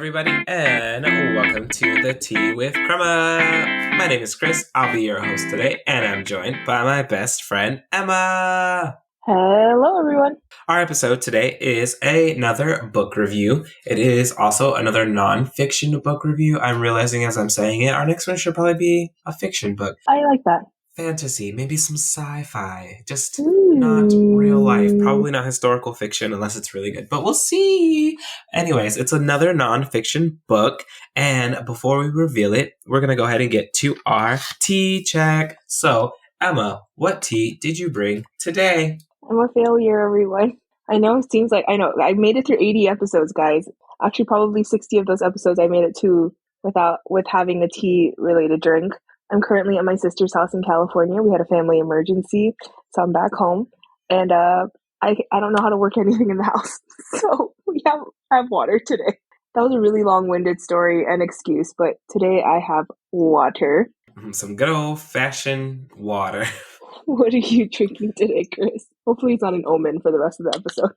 everybody, and welcome to the Tea with Crema. My name is Chris. I'll be your host today, and I'm joined by my best friend, Emma. Hello, everyone. Our episode today is another book review. It is also another non-fiction book review. I'm realizing as I'm saying it, our next one should probably be a fiction book. I like that. Fantasy, maybe some sci-fi, just not real life, probably not historical fiction unless it's really good, but we'll see. Anyways, it's another non-fiction book, and before we reveal it, we're going to go ahead and get to our tea check. So, Emma, what tea did you bring today? I'm a failure, everyone. I know it seems like, I made it through 80 episodes, guys. Actually, probably 60 of those episodes I made it to with having a tea-related drink. I'm currently at my sister's house in California. We had a family emergency, so I'm back home. And I don't know how to work anything in the house. So we have water today. That was a really long-winded story and excuse, but today I have water. Some good old-fashioned water. What are you drinking today, Chris? Hopefully it's not an omen for the rest of the episode.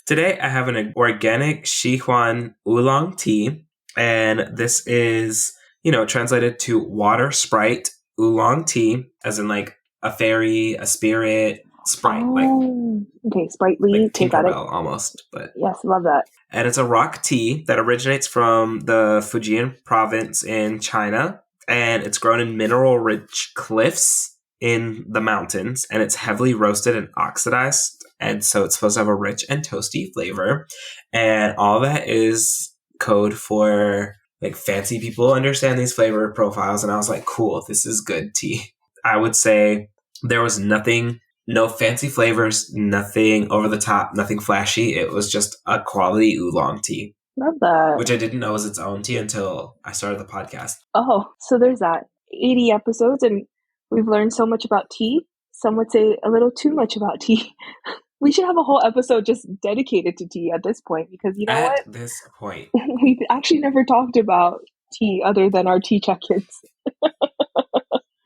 Today I have an organic Sichuan oolong tea, and this is, translated to water sprite oolong tea, as in like a fairy, a spirit, sprite. Okay, sprightly. Like Tinkerbell almost. But yes, love that. And it's a rock tea that originates from the Fujian province in China, and it's grown in mineral-rich cliffs in the mountains, and it's heavily roasted and oxidized, and so it's supposed to have a rich and toasty flavor, and all that is code for like fancy people understand these flavor profiles, and I was like, cool, this is good tea. I would say there was no fancy flavors, nothing over the top, nothing flashy. It was just a quality oolong tea. Love that. Which I didn't know was its own tea until I started the podcast. Oh, so there's that. 80 episodes, and we've learned so much about tea. Some would say a little too much about tea. We should have a whole episode just dedicated to tea at this point, because you know what? At this point. We've actually never talked about tea other than our tea check-ins.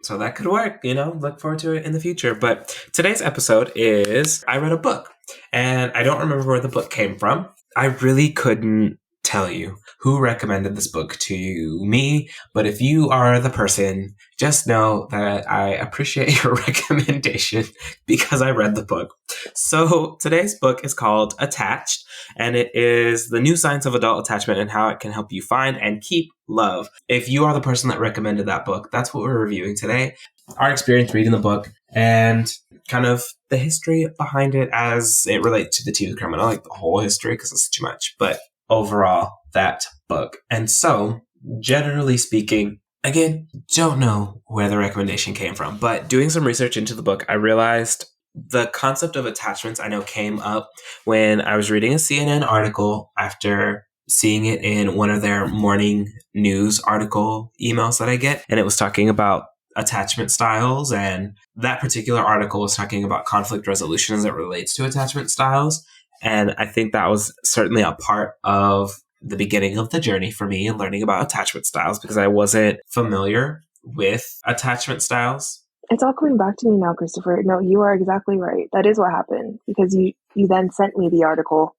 So that could work, look forward to it in the future. But today's episode is, I read a book, and I don't remember where the book came from. I really couldn't tell you who recommended this book to me, but if you are the person, just know that I appreciate your recommendation because I read the book. So today's book is called Attached, and it is the new science of adult attachment and how it can help you find and keep love. If you are the person that recommended that book, that's what we're reviewing today. Our experience reading the book and kind of the history behind it as it relates to the Tea with Crema. I don't like the whole history because it's too much, but overall, that book. And so, generally speaking, again, don't know where the recommendation came from, but doing some research into the book, I realized the concept of attachments I know came up when I was reading a CNN article after seeing it in one of their morning news article emails that I get, and it was talking about attachment styles, and that particular article was talking about conflict resolution as it relates to attachment styles. And I think that was certainly a part of the beginning of the journey for me in learning about attachment styles, because I wasn't familiar with attachment styles. It's all coming back to me now, Christopher. No, you are exactly right. That is what happened, because you then sent me the article.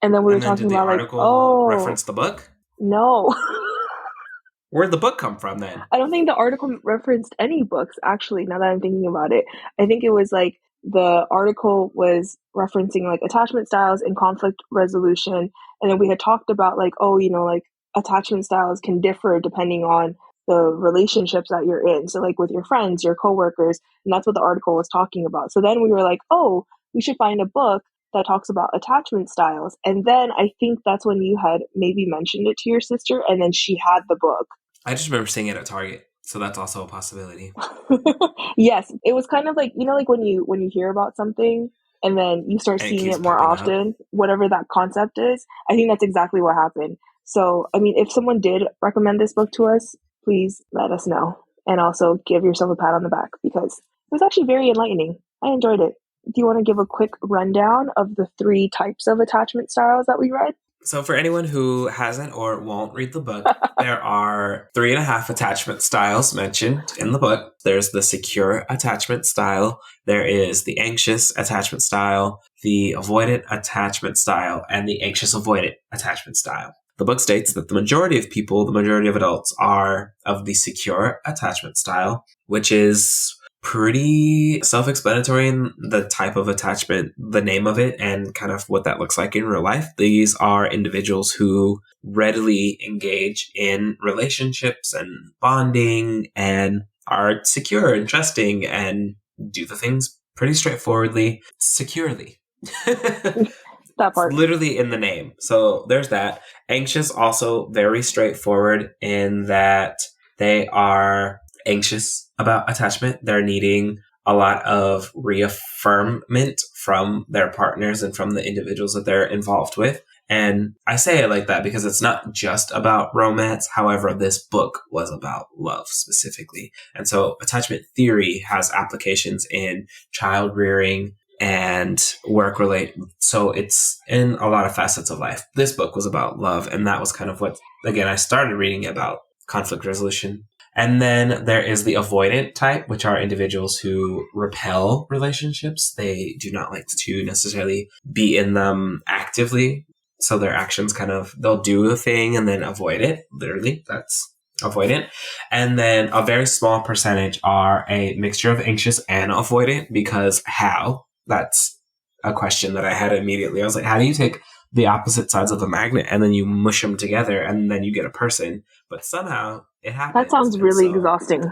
And then we were talking about did the article reference the book? No. Where'd the book come from then? I don't think the article referenced any books, actually, now that I'm thinking about it. I think it was like the article was referencing like attachment styles and conflict resolution. And then we had talked about like, like attachment styles can differ depending on the relationships that you're in. So like with your friends, your coworkers, and that's what the article was talking about. So then we were like, oh, we should find a book that talks about attachment styles. And then I think that's when you had maybe mentioned it to your sister, and then she had the book. I just remember seeing it at Target, so that's also a possibility. Yes, it was kind of like, like when you hear about something and then you start seeing it more often, whatever that concept is. I think that's exactly what happened. So, I mean, if someone did recommend this book to us, please let us know, and also give yourself a pat on the back, because it was actually very enlightening. I enjoyed it. Do you want to give a quick rundown of the 3 types of attachment styles that we read? So, for anyone who hasn't or won't read the book, there are 3.5 attachment styles mentioned in the book. There's the secure attachment style, there is the anxious attachment style, the avoidant attachment style, and the anxious avoidant attachment style. The book states that the majority of people, the majority of adults, are of the secure attachment style, which is pretty self-explanatory in the type of attachment, the name of it, and kind of what that looks like in real life. These are individuals who readily engage in relationships and bonding and are secure and trusting and do the things pretty straightforwardly, securely. That It's part. literally in the name. So there's that. Anxious, also very straightforward in that they are anxious about attachment. They're needing a lot of reaffirmment from their partners and from the individuals that they're involved with. And I say it like that because it's not just about romance. However, this book was about love specifically. And so attachment theory has applications in child rearing and work related. So it's in a lot of facets of life. This book was about love. And that was kind of what, again, I started reading about conflict resolution. And then there is the avoidant type, which are individuals who repel relationships. They do not like to necessarily be in them actively. So their actions kind of, they'll do a thing and then avoid it. Literally, that's avoidant. And then a very small percentage are a mixture of anxious and avoidant, because how? That's a question that I had immediately. I was like, how do you take the opposite sides of a magnet and then you mush them together and then you get a person? But somehow it That happens. sounds really exhausting.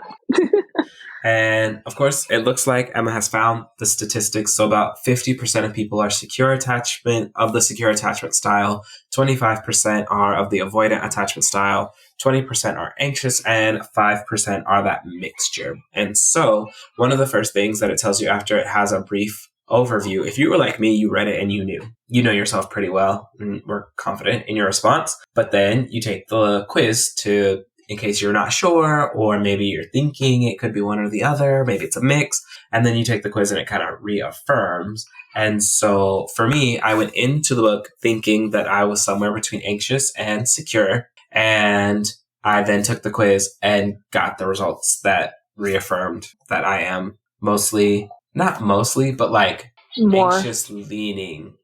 And of course, it looks like Emma has found the statistics. So about 50% of people are secure attachment of the secure attachment style, 25% are of the avoidant attachment style, 20% are anxious, and 5% are that mixture. And so one of the first things that it tells you after it has a brief overview, if you were like me, you read it and you know yourself pretty well and were confident in your response, but then you take the quiz to, in case you're not sure, or maybe you're thinking it could be one or the other, maybe it's a mix, and then you take the quiz and it kind of reaffirms. And so for me, I went into the book thinking that I was somewhere between anxious and secure, and I then took the quiz and got the results that reaffirmed that I am not mostly, but like More. anxious leaning.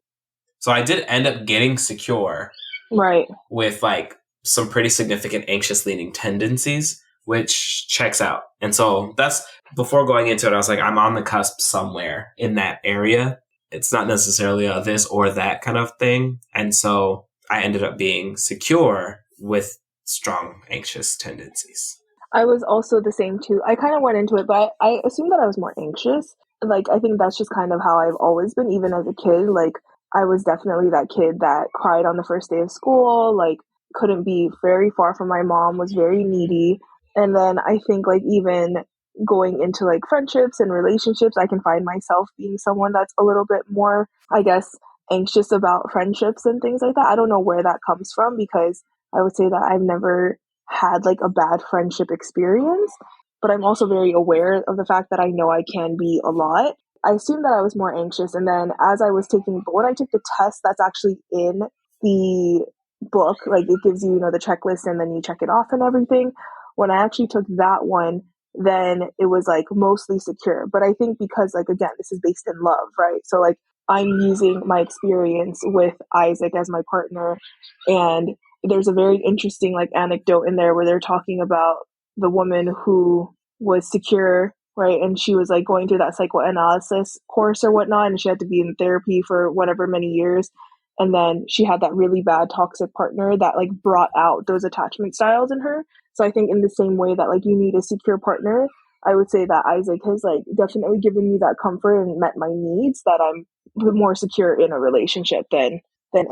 So I did end up getting secure. Right. With like some pretty significant anxious leaning tendencies, which checks out. And so that's, before going into it, I was like, I'm on the cusp somewhere in that area. It's not necessarily a this or that kind of thing. And so I ended up being secure with strong anxious tendencies. I was also the same too. I kind of went into it, but I assumed that I was more anxious. Like, I think that's just kind of how I've always been, even as a kid. Like, I was definitely that kid that cried on the first day of school, like, couldn't be very far from my mom, was very needy. And then I think, like, even going into like friendships and relationships, I can find myself being someone that's a little bit more, I guess, anxious about friendships and things like that. I don't know where that comes from, because I would say that I've never had like a bad friendship experience, but I'm also very aware of the fact that I know I can be a lot. I assumed that I was more anxious, and then as I was taking, but when I took the test that's actually in the book, like it gives you, you know, the checklist and then you check it off and everything. When I actually took that one, then it was like mostly secure. But I think because, like, again, this is based in love, right? So like I'm using my experience with Isaac as my partner, and there's a very interesting like anecdote in there where they're talking about the woman who was secure, right? And she was like going through that psychoanalysis course or whatnot, and she had to be in therapy for whatever many years. And then she had that really bad toxic partner that like brought out those attachment styles in her. So I think in the same way that like you need a secure partner, I would say that Isaac has like definitely given me that comfort and met my needs, that I'm more secure in a relationship than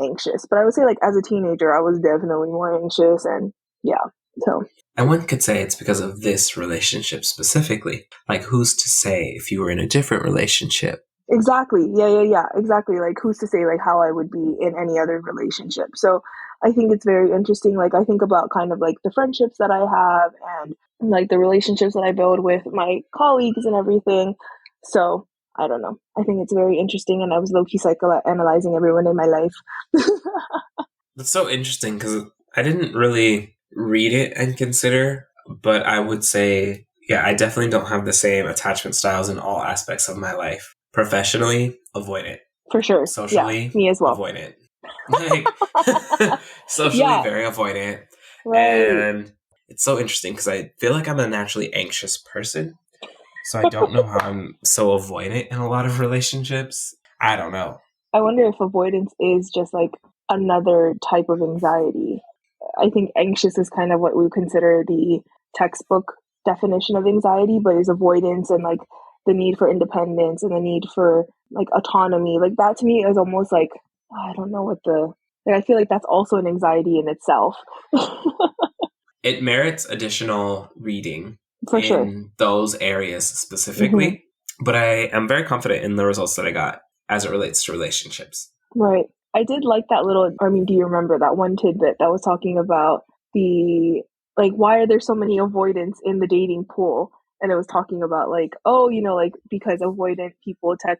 anxious. But I would say like as a teenager, I was definitely more anxious, and yeah. So And one could say it's because of this relationship specifically. Like, who's to say if you were in a different relationship? exactly. Yeah. Exactly. Like who's to say like how I would be in any other relationship. So I think it's very interesting. Like I think about kind of like the friendships that I have and like the relationships that I build with my colleagues and everything. So I don't know. I think it's very interesting, and I was low key psychoanalyzing everyone in my life. That's so interesting because I didn't really read it and consider, but I would say, yeah, I definitely don't have the same attachment styles in all aspects of my life. Professionally, avoid it. For sure. Yeah, Socially, me as well. avoid it. Like, socially, Yeah, very avoidant. right. And it's so interesting because I feel like I'm a naturally anxious person. So I don't know how I'm so avoidant in a lot of relationships. I don't know. I wonder if avoidance is just like another type of anxiety. I think anxious is kind of what we consider the textbook definition of anxiety, but is avoidance and like the need for independence and the need for like autonomy. Like that to me is almost like, I don't know what the, like, I feel like that's also an anxiety in itself. It merits additional reading For sure. in those areas Hmm. specifically, but I am very confident in the results that I got as it relates to relationships. Right. I did like that little, I mean, do you remember that one tidbit that was talking about the, like, why are there so many avoidants in the dating pool? And it was talking about, like, oh, like, because avoidant people tend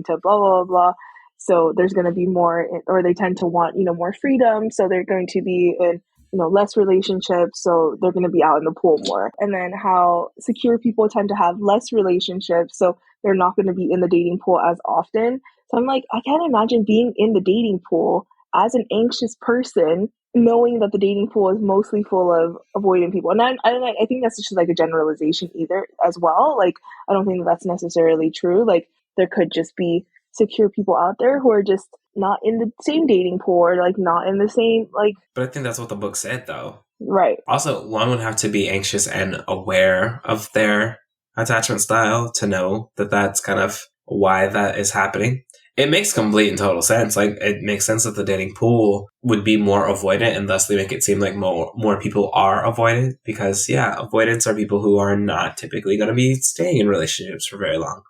to blah, blah, blah, blah. So there's going to be more, or they tend to want, more freedom. So they're going to be in, less relationships. So they're going to be out in the pool more. And then how secure people tend to have less relationships. So they're not going to be in the dating pool as often. So I'm like, I can't imagine being in the dating pool as an anxious person, knowing that the dating pool is mostly full of avoidant people. And I think that's just like a generalization either as well. Like, I don't think that that's necessarily true. Like, there could just be secure people out there who are just not in the same dating pool or like not in the same, like, But I think that's what the book said, though. right. Also, one would have to be anxious and aware of their attachment style to know that that's kind of why that is happening. It makes complete and total sense. Like, it makes sense that the dating pool would be more avoidant and thusly make it seem like more people are avoidant because, yeah, avoidants are people who are not typically going to be staying in relationships for very long.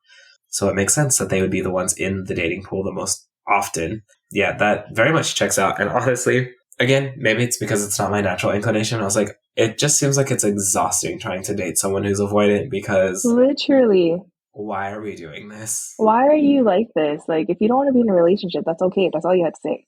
So it makes sense that they would be the ones in the dating pool the most often. Yeah, that very much checks out. And honestly, again, maybe it's because it's not my natural inclination. I was like, it just seems like it's exhausting trying to date someone who's avoidant because Literally. why are we doing this? Why are you like this? Like, if you don't want to be in a relationship, that's okay. That's all you have to say.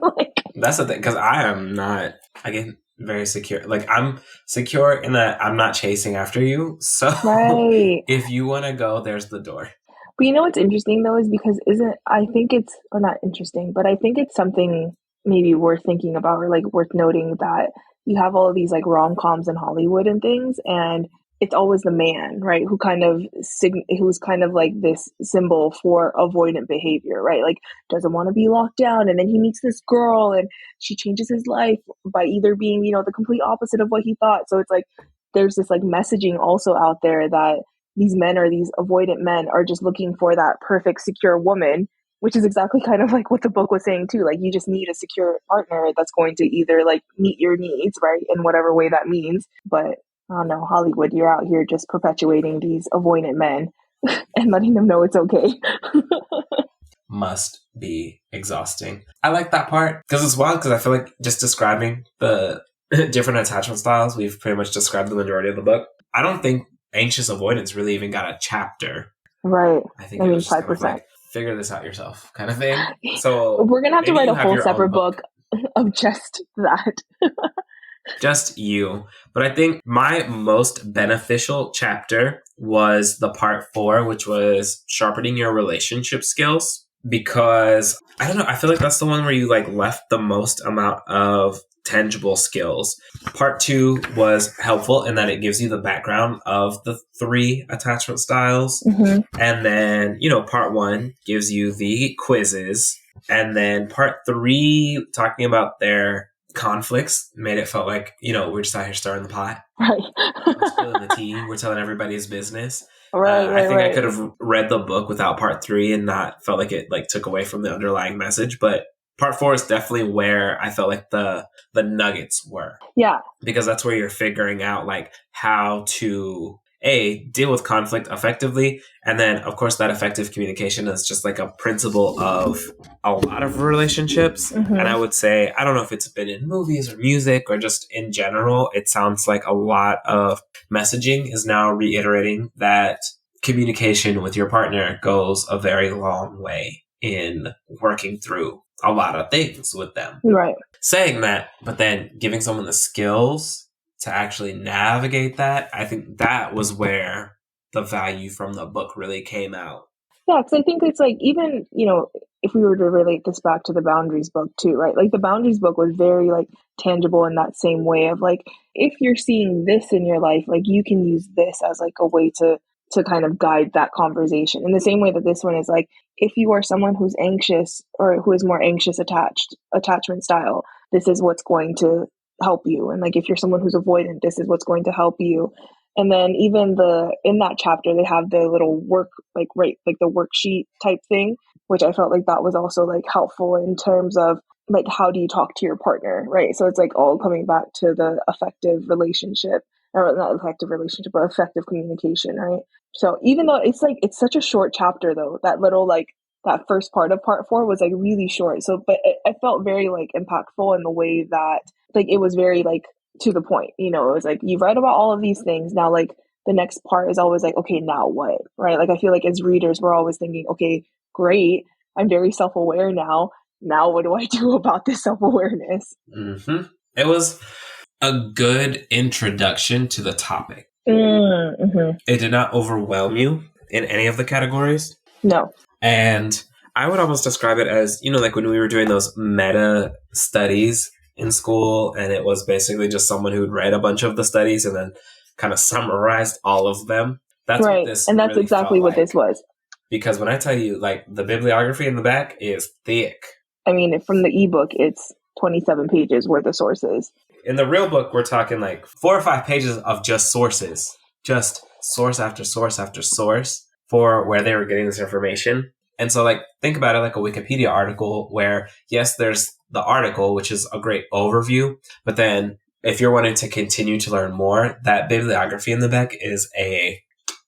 Like, That's the thing, because I am not, again, very secure. Like, I'm secure in that I'm not chasing after you. So right. if you want to go, there's the door. But you know what's interesting though is because isn't I think it's or not interesting, but I think it's something maybe worth thinking about or like worth noting that you have all of these like rom-coms in Hollywood and things and it's always the man, right, who's kind of like this symbol for avoidant behavior, right? Like doesn't want to be locked down and then he meets this girl and she changes his life by either being, the complete opposite of what he thought. So it's like there's this like messaging also out there that these men or these avoidant men are just looking for that perfect secure woman, which is exactly kind of like what the book was saying too. Like you just need a secure partner that's going to either like meet your needs, right, in whatever way that means. But I don't know, Hollywood, you're out here just perpetuating these avoidant men and letting them know it's okay. Must be exhausting. I like that part because it's wild because I feel like just describing the different attachment styles, we've pretty much described the majority of the book. I don't think anxious avoidance really even got a chapter. Right. I think I it mean, was just kind of 5%. like, figure this out yourself kind of thing. So We're going to have to maybe write you a have whole your own separate book. book of just that. Just you. But I think my most beneficial chapter was the part 4, which was sharpening your relationship skills. Because I don't know, I feel like that's the one where you like left the most amount of tangible skills. Part 2 was helpful in that it gives you the background of the 3 attachment styles. Mm-hmm. And then, part 1 gives you the quizzes. And then part 3, talking about their conflicts, made it felt like, we're just out here stirring the pot. Right. We're spilling the tea. We're telling everybody his business. Right, I right, think I right. could have read the book without part 3 and not felt like it like took away from the underlying message. But part 4 is definitely where I felt like the nuggets were. Yeah. Because that's where you're figuring out like how to deal with conflict effectively. And then of course that effective communication is just like a principle of a lot of relationships. Mm-hmm. And I would say, I don't know if it's been in movies or music or just in general, it sounds like a lot of messaging is now reiterating that communication with your partner goes a very long way in working through a lot of things with them. Right. Saying that, but then giving someone the skills to actually navigate that, I think that was where the value from the book really came out. Yeah, because I think it's like, even, if we were to relate this back to the boundaries book too, right? Like the boundaries book was very like tangible in that same way of like, if you're seeing this in your life, like you can use this as like a way to kind of guide that conversation. In the same way that this one is like, if you are someone who's anxious or who is more anxious attachment style, this is what's going to help you. And like if you're someone who's avoidant, this is what's going to help you. And then even in that chapter, they have the little like the worksheet type thing, which I felt like that was also like helpful in terms of like, how do you talk to your partner, right? So it's like all coming back to the effective relationship, or not effective relationship, but effective communication, right? So even though it's like, it's such a short chapter though, that little like, that first part of part 4 was like really short. So, but it felt very like impactful in the way that like, it was very like to the point, it was like, you've read about all of these things. Now, like the next part is always like, okay, now what, right? Like, I feel like as readers, we're always thinking, okay, great. I'm very self-aware now. Now, what do I do about this self-awareness? Mm-hmm. It was a good introduction to the topic. Mm-hmm. It did not overwhelm you in any of the categories. No. And I would almost describe it as, like when we were doing those meta studies in school, and it was basically just someone who'd read a bunch of the studies and then kind of summarized all of them. That's right. What this and that's really exactly what this was. Because when I tell you, like, the bibliography in the back is thick. I mean, from the ebook, it's 27 pages worth of sources. In the real book, we're talking like 4 or 5 pages of just sources. Just source after source after source for where they were getting this information. And so, like, think about it like a Wikipedia article where, yes, there's the article, which is a great overview. But then if you're wanting to continue to learn more, that bibliography in the back is a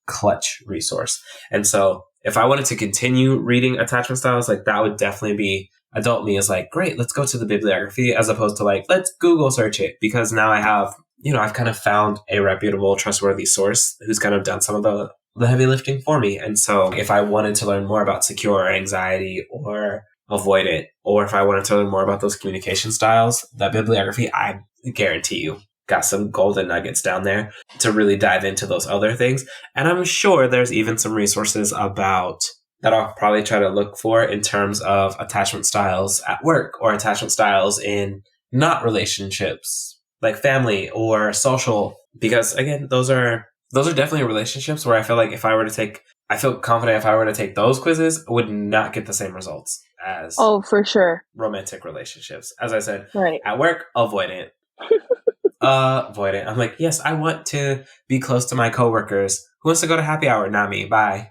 clutch resource. And so if I wanted to continue reading attachment styles, like that would definitely be, adult me is like, great, let's go to the bibliography, as opposed to like, let's Google search it, because now I have, I've kind of found a reputable, trustworthy source who's kind of done some of the heavy lifting for me. And so if I wanted to learn more about secure, anxiety, or avoidant, or if I wanted to learn more about those communication styles, that bibliography, I guarantee you, got some golden nuggets down there to really dive into those other things. And I'm sure there's even some resources about that I'll probably try to look for in terms of attachment styles at work or attachment styles in not relationships, like family or social, because again, those are definitely relationships where I feel like I feel confident if I were to take those quizzes, I would not get the same results as for sure romantic relationships. As I said, right. At work, avoidant. Avoidant. I'm like, yes, I want to be close to my coworkers. Who wants to go to happy hour? Not me. Bye.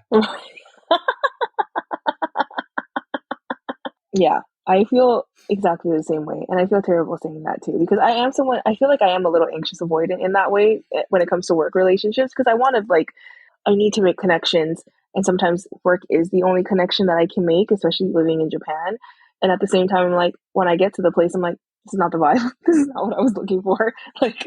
Yeah, I feel exactly the same way. And I feel terrible saying that too, because I feel like I am a little anxious avoidant in that way when it comes to work relationships, because I need to make connections. And sometimes work is the only connection that I can make, especially living in Japan. And at the same time, I'm like, when I get to the place, I'm like, this is not the vibe. This is not what I was looking for. Like,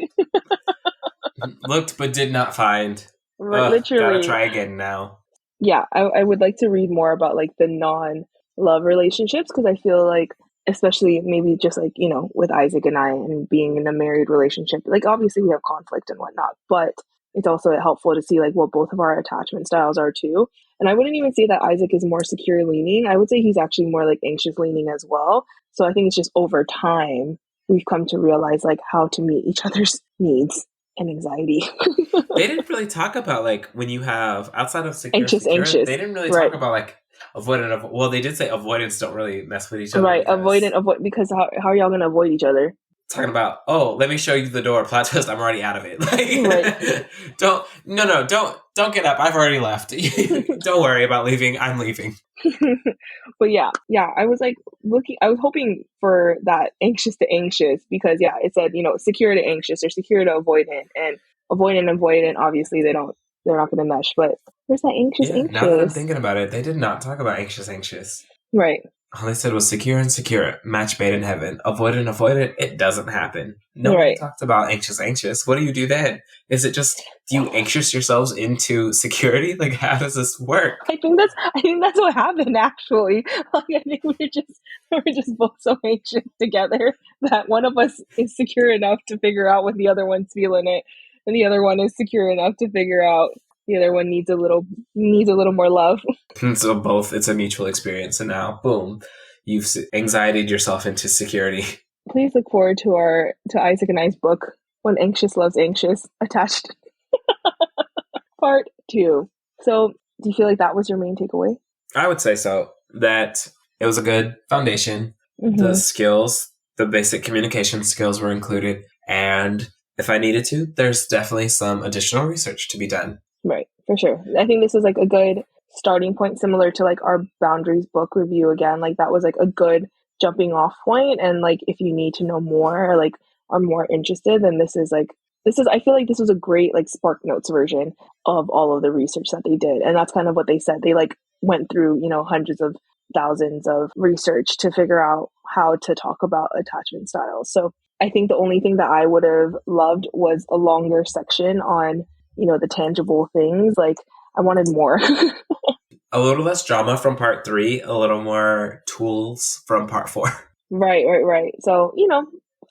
looked but did not find. Literally. Gotta try again now. Yeah, I would like to read more about like the non-love relationships, because I feel like, especially maybe just like, with Isaac and I and being in a married relationship, like obviously we have conflict and whatnot, but it's also helpful to see like what both of our attachment styles are too. And I wouldn't even say that Isaac is more secure leaning. I would say he's actually more like anxious leaning as well. So I think it's just over time we've come to realize like how to meet each other's needs and anxiety. They didn't really talk about like when you have outside of secure, anxious. They didn't really talk about like avoidant. Well, they did say avoidants don't really mess with each other. Right, because how are y'all gonna avoid each other? Talking about, let me show you the door. Plot twist, I'm already out of it. Like, don't get up. I've already left. Don't worry about leaving. I'm leaving. But yeah, I was like I was hoping for that anxious to anxious, because it said, secure to anxious or secure to avoidant, and avoidant, obviously they're not going to mesh, but there's that anxious. Now that I'm thinking about it, they did not talk about anxious. Right. All they said was secure and secure, match made in heaven. Avoid and avoid it, it doesn't happen. No one Right. talked about anxious. What do you do then? Is it just, do you anxious yourselves into security? Like, how does this work? I think that's what happened actually. Like, I think we're just both so anxious together that one of us is secure enough to figure out when the other one's feeling it, and the other one is secure enough to figure out the other one needs a little more love. And so both, it's a mutual experience. And now, boom, you've anxietied yourself into security. Please look forward to Isaac and I's book, When Anxious Loves Anxious, attached. Part 2. So, do you feel like that was your main takeaway? I would say so. That it was a good foundation. Mm-hmm. The skills, the basic communication skills were included. And if I needed to, there's definitely some additional research to be done. Right, for sure. I think this is like a good starting point, similar to like our boundaries book review again. Like that was like a good jumping off point. And like if you need to know more or like are more interested, then this is I feel like this was a great like Spark Notes version of all of the research that they did. And that's kind of what they said. They like went through, hundreds of thousands of research to figure out how to talk about attachment styles. So I think the only thing that I would have loved was a longer section on, the tangible things. Like I wanted more. A little less drama from part 3, a little more tools from part 4. Right. So,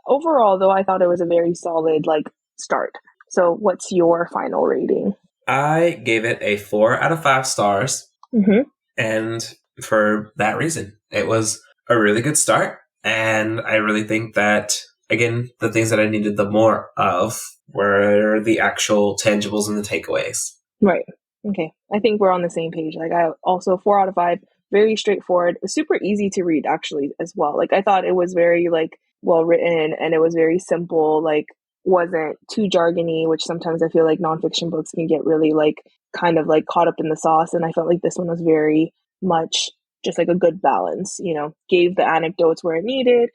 overall though, I thought it was a very solid like start. So what's your final rating? I gave it a 4 out of 5 stars. Mm-hmm. And for that reason, it was a really good start. And I really think that, again, the things that I needed the more of were the actual tangibles and the takeaways. Right. Okay. I think we're on the same page. Like I also 4 out of 5, very straightforward, super easy to read actually as well. Like I thought it was very like well written and it was very simple, like wasn't too jargony, which sometimes I feel like nonfiction books can get really like kind of like caught up in the sauce. And I felt like this one was very much just like a good balance, gave the anecdotes where it needed,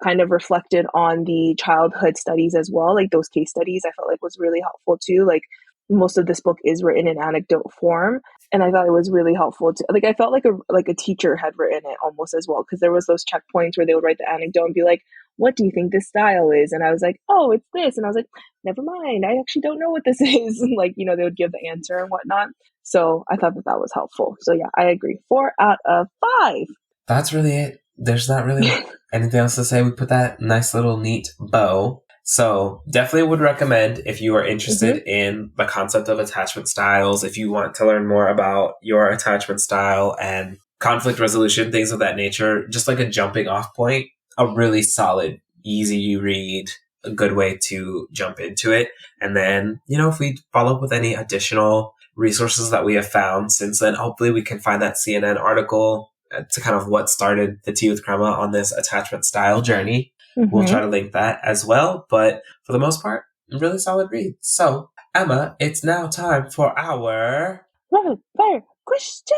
kind of reflected on the childhood studies as well. Like those case studies I felt like was really helpful too. Like most of this book is written in anecdote form. And I thought it was really helpful to like, I felt like a teacher had written it almost as well. Cause there was those checkpoints where they would write the anecdote and be like, what do you think this style is? And I was like, oh, it's this. And I was like, never mind. I actually don't know what this is. And like, they would give the answer and whatnot. So I thought that was helpful. So yeah, I agree. 4 out of 5. That's really it. There's not really anything else to say. We put that nice little neat bow. So definitely would recommend if you are interested in the concept of attachment styles, if you want to learn more about your attachment style and conflict resolution, things of that nature, just like a jumping off point, a really solid, easy read, a good way to jump into it. And then, if we follow up with any additional resources that we have found since then, hopefully we can find that CNN article to kind of what started the Tea with Crema on this attachment style journey. We'll try to link that as well. But for the most part, really solid read. So, Emma, it's now time for our rapid fire questions.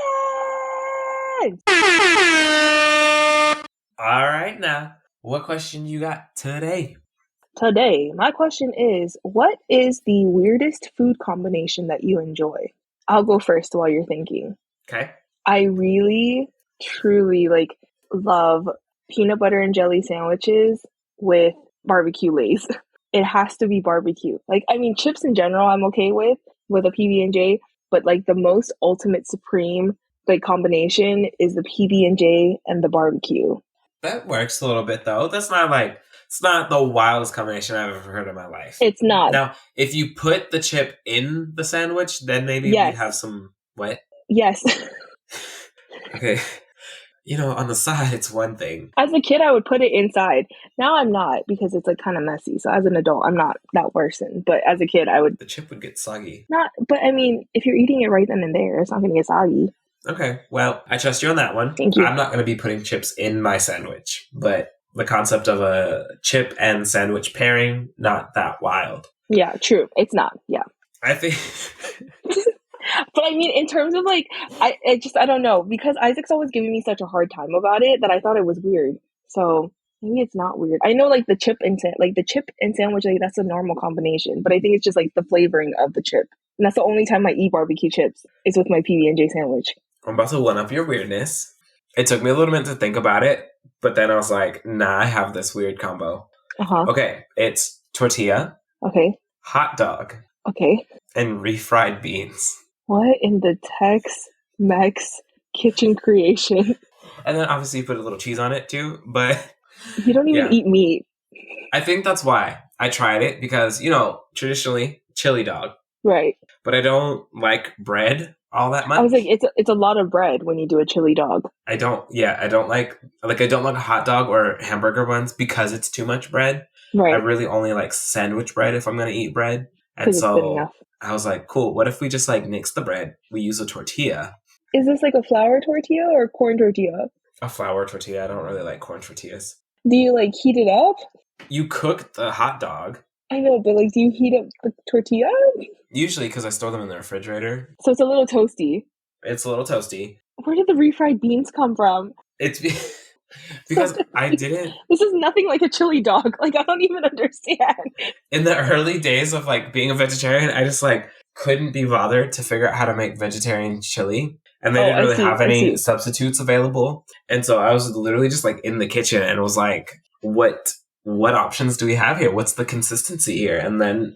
All right, now, what question you got today? Today, my question is, what is the weirdest food combination that you enjoy? I'll go first while you're thinking. Okay. I really, truly love peanut butter and jelly sandwiches with barbecue lays. It has to be barbecue. Chips in general I'm okay with a PB&J, but the most ultimate supreme combination is the PB&J and the barbecue. That works a little bit though. That's not it's not the wildest combination I've ever heard in my life. It's not. Now, if you put the chip in the sandwich, then maybe we have some what? Yes. Okay. On the side, it's one thing. As a kid, I would put it inside. Now I'm not because it's kind of messy. So as an adult, I'm not that person. But as a kid, I would. The chip would get soggy. But if you're eating it right then and there, it's not going to get soggy. Okay. Well, I trust you on that one. Thank you. I'm not going to be putting chips in my sandwich, but the concept of a chip and sandwich pairing, not that wild. Yeah, true. It's not. Yeah. I think. But in terms of I don't know, because Isaac's always giving me such a hard time about it that I thought it was weird. So maybe it's not weird. I know the chip and sandwich, that's a normal combination, but I think it's just the flavoring of the chip. And that's the only time I eat barbecue chips is with my PB&J sandwich. I'm about to one up your weirdness. It took me a little minute to think about it, but then I was like, nah, I have this weird combo. Uh-huh. Okay, it's tortilla, Okay. hot dog, Okay. and refried beans. What in the Tex-Mex kitchen creation? And then obviously you put a little cheese on it too, but You don't even yeah. eat meat. I think that's why I tried it because, traditionally chili dog, Right. but I don't like bread all that I was like, much. it's a lot of bread when you do a chili dog. I don't I don't like hot dog or hamburger buns because it's too much bread. I Right. really only like sandwich bread if I'm going to eat bread. And Because it's thin so enough. I was like, cool, what if we just like mix the bread? We use a tortilla, Is this like a flour tortilla or corn tortilla? a flour tortilla. I don't really like corn tortillas. Do you like heat it up? You cook the hot dog, I know, but like, do you heat up the tortilla? usually because I store them in the refrigerator. So it's a little toasty. It's a little toasty. Where did the refried beans come from? It's So because I didn't, this is nothing like a chili dog. Like, I don't even understand. in the early days of like being a vegetarian, I just like couldn't be bothered to figure out how to make vegetarian chili. And they Oh, didn't I really see. have I any see. substitutes available. And so I was literally just like in the kitchen and was like, what options do we have here? What's the consistency here? And then,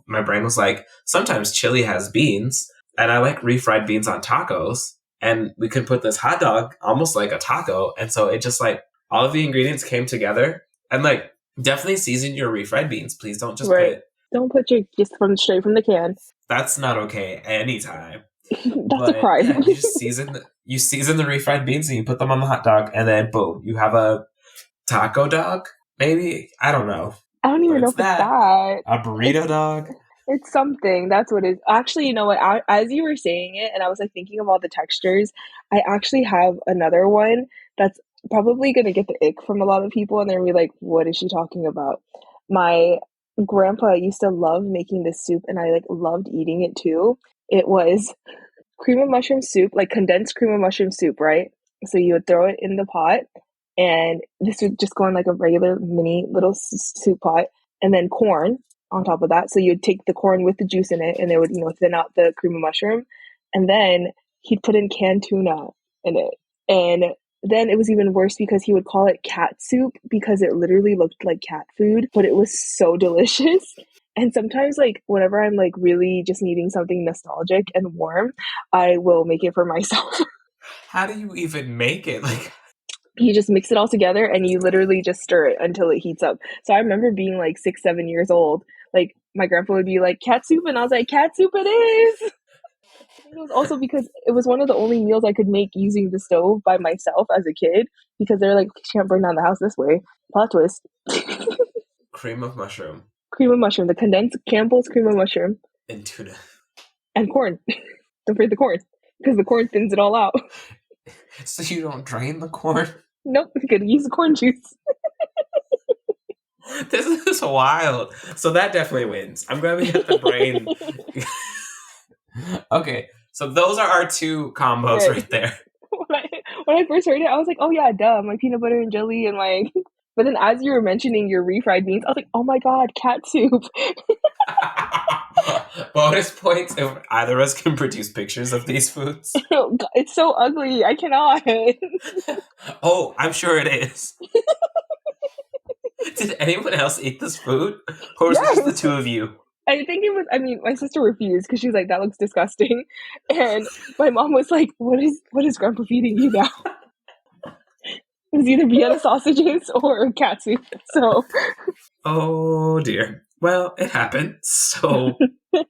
my brain was like, sometimes chili has beans, and I like refried beans on tacos. And we could put this hot dog almost like a taco. And so it just like all of the ingredients came together. And like definitely season your refried beans. Please don't just Right. put, Don't put your just from straight from the can. that's not okay anytime. That's a But crime. yeah, you just season the refried beans and you put them on the hot dog, and then boom, you have a taco dog. Maybe, I don't know, I don't but even know it's if it's that, that. a burrito dog. It's something. That's what it is. Actually, you know what? As you were saying it, and I was like thinking of all the textures, I actually have another one that's probably going to get the ick from a lot of people, and they're gonna be like, "What is she talking about?" My grandpa used to love making this soup, and I like loved eating it too. It was cream of mushroom soup, like condensed cream of mushroom soup, right? So you would throw it in the pot, and this would just go in like a regular mini little soup pot, and then corn on top of that. So you'd take the corn with the juice in it, and it would, thin out the cream of mushroom, and then he'd put in canned tuna in it, and then it was even worse because he would call it cat soup because it literally looked like cat food, but it was so delicious. And sometimes, like, whenever I'm like really just needing something nostalgic and warm, I will make it for myself. How do you even make it? Like, You just mix it all together and you literally just stir it until it heats up. So I remember being like 6, 7 years old. Like, my grandpa would be like, cat soup. And I was like, cat soup it is. I think it was also because it was one of the only meals I could make using the stove by myself as a kid because they're like, you can't burn down the house this way. Plot twist. cream of mushroom Cream of mushroom, the condensed Campbell's cream of mushroom, and tuna. and corn. Don't forget the corn because the corn thins it all out. So you don't drain the corn? Nope, you could use the corn juice. This is wild. So that definitely wins. I'm glad we hit the brain. Okay, so those are our two combos right there. When I first heard it, I was like, oh yeah, duh, my peanut butter and jelly and my. But then as you were mentioning your refried beans, I was like, oh my god, cat soup. Bonus points if either of us can produce pictures of these foods. It's so ugly. I cannot. Oh, I'm sure it is. Did anyone else eat this food? Or was it just the two of you? I think it was, I mean, my sister refused because she was like, that looks disgusting. And my mom was like, what is grandpa feeding you now? It was either Vienna sausages or cat soup. So. Oh dear. Well, it happened. So,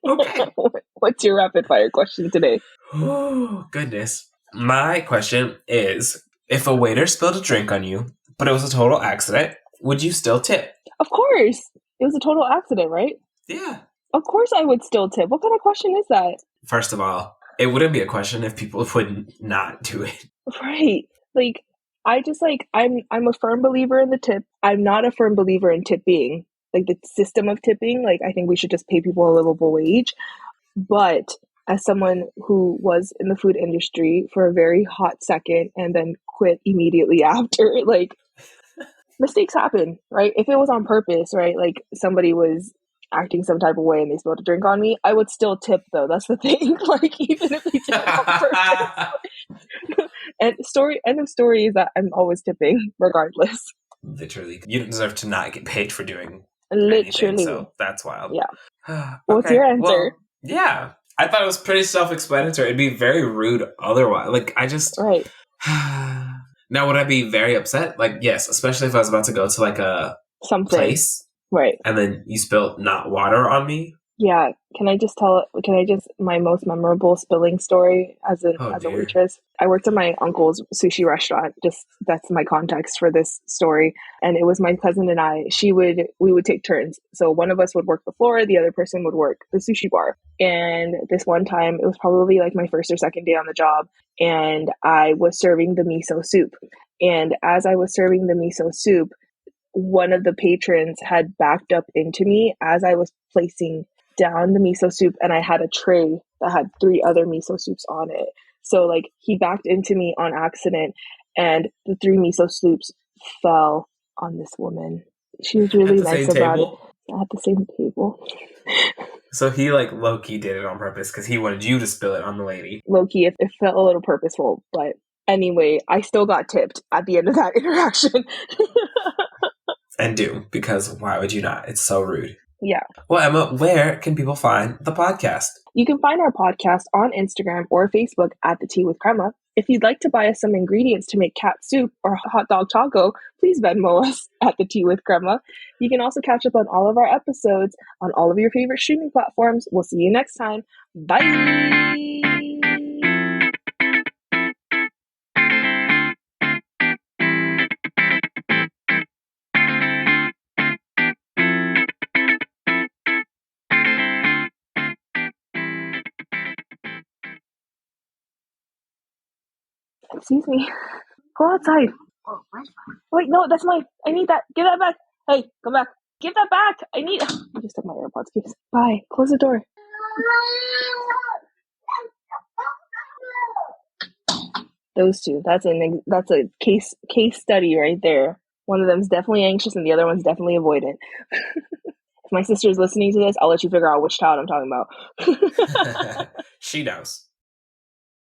okay. What's your rapid fire question today? Oh, goodness. My question is, if a waiter spilled a drink on you, but it was a total accident, would you still tip? Of course. It was a total accident, right? Yeah. Of course I would still tip. What kind of question is that? First of all, it wouldn't be a question if people would not do it. Right. Like, I just like I'm a firm believer in the tip. I'm not a firm believer in tipping. Like the system of tipping, like I think we should just pay people a livable wage. But as someone who was in the food industry for a very hot second and then quit immediately after, like mistakes happen, right? If it was on purpose, right? Like somebody was acting some type of way and they spilled a drink on me, I would still tip though. That's the thing. Like even if they did it on purpose. And end of story is that I'm always tipping regardless. Literally. You don't deserve to not get paid for doing anything, Literally. so that's wild. Yeah. What's Okay, your answer? well, yeah. I thought it was pretty self-explanatory. It'd be very rude otherwise. Like, I just... Right. Now, would I be very upset? Like, yes, especially if I was about to go to, like, a Something. place, right? And then you spilt not water on me. Yeah. Can I just my most memorable spilling story as a waitress? I worked at my uncle's sushi restaurant. Just that's my context for this story. And it was my cousin and I. We would take turns. So one of us would work the floor, the other person would work the sushi bar. And this one time, it was probably like my first or second day on the job, and I was serving the miso soup. And as I was serving the miso soup, one of the patrons had backed up into me as I was placing down the miso soup, and I had a tray that had 3 other miso soups on it. So like he backed into me on accident, and the 3 miso soups fell on this woman. She was really nice about it. At the same table. So he like low-key did it on purpose because he wanted you to spill it on the lady. Low-key, it felt a little purposeful, but anyway, I still got tipped at the end of that interaction. And do, because why would you not? It's so rude. Yeah. Well, Emma, where can people find the podcast? You can find our podcast on Instagram or Facebook at The Tea with Crema. If you'd like to buy us some ingredients to make cat soup or hot dog taco, please Venmo us at The Tea with Crema. You can also catch up on all of our episodes on all of your favorite streaming platforms. We'll see you next time. Bye! Excuse me. Go outside. Oh, wait, no, that's mine. I need that. Give that back. Hey, come back. Give that back. I just took my AirPods case. Bye. Close the door. Those two. That's a case study right there. One of them's definitely anxious and the other one's definitely avoidant. If my sister's listening to this, I'll let you figure out which child I'm talking about. She knows.